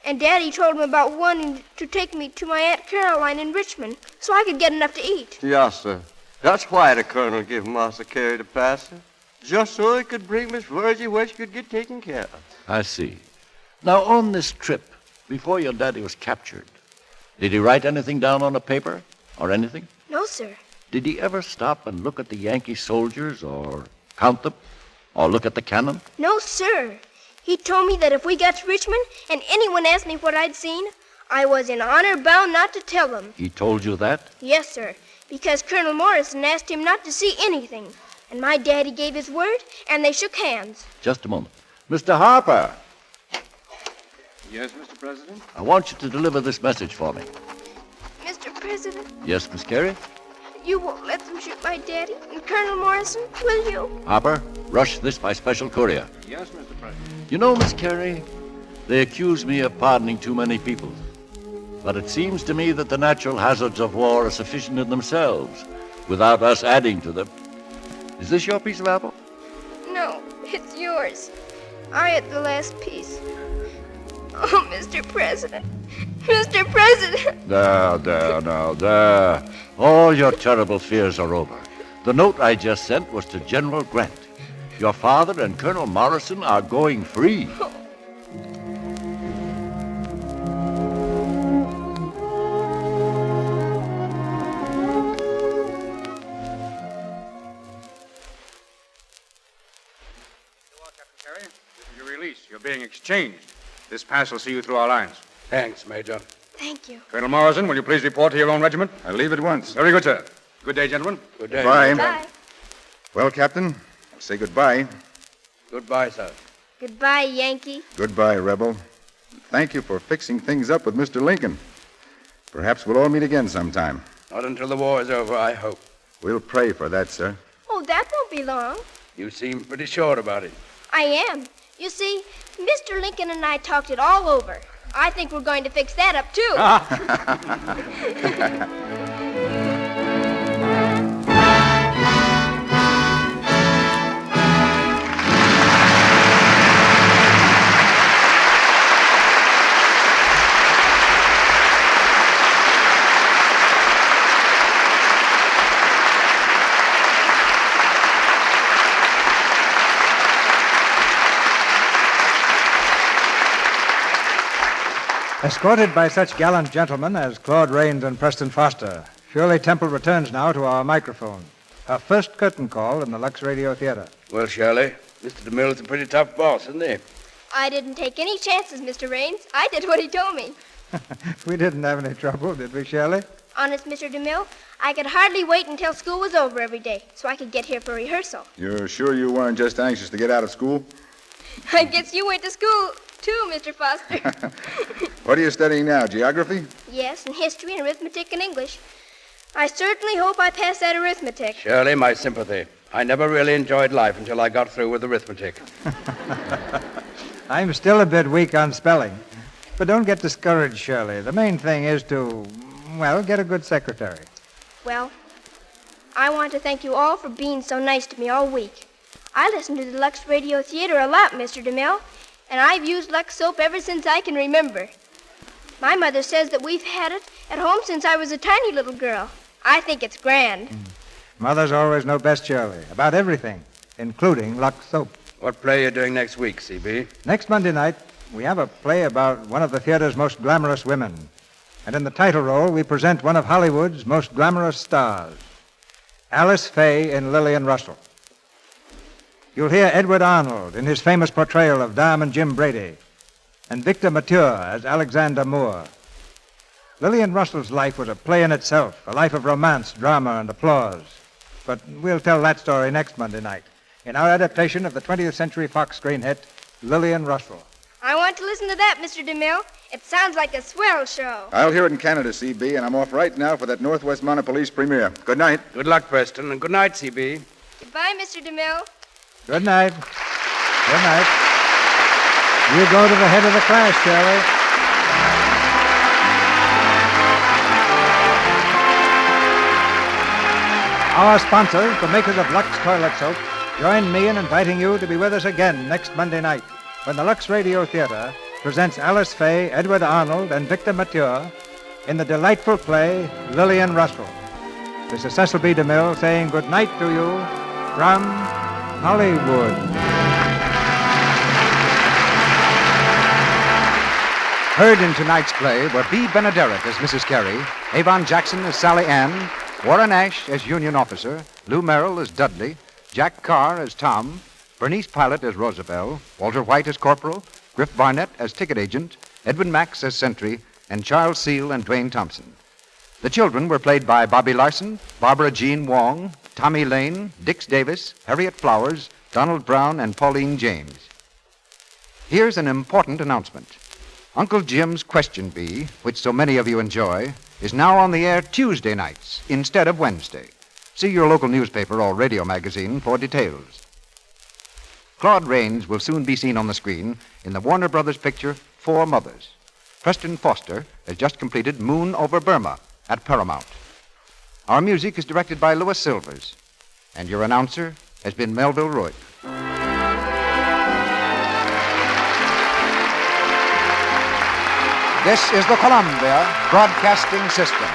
And Daddy told him about wanting to take me to my Aunt Caroline in Richmond so I could get enough to eat. Yes, sir. That's why the colonel gave Master Cary the pass, sir. Just so he could bring Miss Virgie where she could get taken care of. I see. Now, on this trip, before your daddy was captured, did he write anything down on a paper or anything? No, sir. Did he ever stop and look at the Yankee soldiers or count them or look at the cannon? No, sir. He told me that if we got to Richmond and anyone asked me what I'd seen, I was in honor bound not to tell them. He told you that? Yes, sir, because Colonel Morrison asked him not to see anything. And my daddy gave his word, and they shook hands. Just a moment. Mr. Harper, Yes, Mr. President? I want you to deliver this message for me. Mr. President, Yes, Miss Cary? you won't let them shoot my daddy and Colonel Morrison, will you? Harper, rush this by special courier. Yes, Mr. President. You know, Miss Cary, they accuse me of pardoning too many people. But it seems to me that the natural hazards of war are sufficient in themselves, without us adding to them. Is this your piece of apple? No, it's yours. I had the last piece. Oh, Mr. President. Mr. President. There. All your terrible fears are over. The note I just sent was to General Grant. Your father and Colonel Morrison are going free. Exchanged. This pass will see you through our lines. Thanks, Major. Thank you. Colonel Morrison, will you please report to your own regiment? I leave at once. Very good, sir. Good day, gentlemen. Good day. Bye. Bye. Well, Captain, say goodbye. Goodbye, sir. Goodbye, Yankee. Goodbye, Rebel. Thank you for fixing things up with Mr. Lincoln. Perhaps we'll all meet again sometime. Not until the war is over, I hope. We'll pray for that, sir. Oh, that won't be long. You seem pretty sure about it. I am. You see, Mr. Lincoln and I talked it all over. I think we're going to fix that up, too. Escorted by such gallant gentlemen as Claude Rains and Preston Foster, Shirley Temple returns now to our microphone. Her first curtain call in the Lux Radio Theatre. Well, Shirley, Mr. DeMille's a pretty tough boss, isn't he? I didn't take any chances, Mr. Raines. I did what he told me. We didn't have any trouble, did we, Shirley? Honest, Mr. DeMille, I could hardly wait until school was over every day so I could get here for rehearsal. You're sure you weren't just anxious to get out of school? I guess you went to school, too, Mr. Foster. What are you studying now, geography? Yes, and history and arithmetic and English. I certainly hope I pass that arithmetic. Shirley, my sympathy. I never really enjoyed life until I got through with arithmetic. I'm still a bit weak on spelling. But don't get discouraged, Shirley. The main thing is to, well, get a good secretary. Well, I want to thank you all for being so nice to me all week. I listen to the Lux Radio Theatre a lot, Mr. DeMille, and I've used Lux soap ever since I can remember. My mother says that we've had it at home since I was a tiny little girl. I think it's grand. Mothers always know best, Shirley, about everything, including Lux soap. What play are you doing next week, CB? Next Monday night, we have a play about one of the theater's most glamorous women. And in the title role, we present one of Hollywood's most glamorous stars, Alice Faye in Lillian Russell. You'll hear Edward Arnold in his famous portrayal of Diamond Jim Brady, and Victor Mature as Alexander Moore. Lillian Russell's life was a play in itself, a life of romance, drama, and applause. But we'll tell that story next Monday night in our adaptation of the 20th Century Fox screen hit, Lillian Russell. I want to listen to that, Mr. DeMille. It sounds like a swell show. I'll hear it in Canada, CB, and I'm off right now for that Northwest Mounted Police premiere. Good night. Good luck, Preston, and good night, CB. Goodbye, Mr. DeMille. Good night. Good night. You go to the head of the class, Shirley. Our sponsors, the makers of Lux Toilet Soap, join me in inviting you to be with us again next Monday night when the Lux Radio Theatre presents Alice Faye, Edward Arnold, and Victor Mature in the delightful play Lillian Russell. This is Cecil B. DeMille saying good night to you from Hollywood. Heard in tonight's play were B. Benaderet as Mrs. Cary, Avon Jackson as Sally Ann, Warren Ash as Union Officer, Lou Merrill as Dudley, Jack Carr as Tom, Bernice Pilot as Roosevelt, Walter White as Corporal, Griff Barnett as Ticket Agent, Edwin Max as Sentry, and Charles Seal and Dwayne Thompson. The children were played by Bobby Larson, Barbara Jean Wong, Tommy Lane, Dix Davis, Harriet Flowers, Donald Brown, and Pauline James. Here's an important announcement. Uncle Jim's Question Bee, which so many of you enjoy, is now on the air Tuesday nights instead of Wednesday. See your local newspaper or radio magazine for details. Claude Rains will soon be seen on the screen in the Warner Brothers picture Four Mothers. Preston Foster has just completed Moon Over Burma at Paramount. Our music is directed by Louis Silvers, and your announcer has been Melville Royd. This is the Columbia Broadcasting System.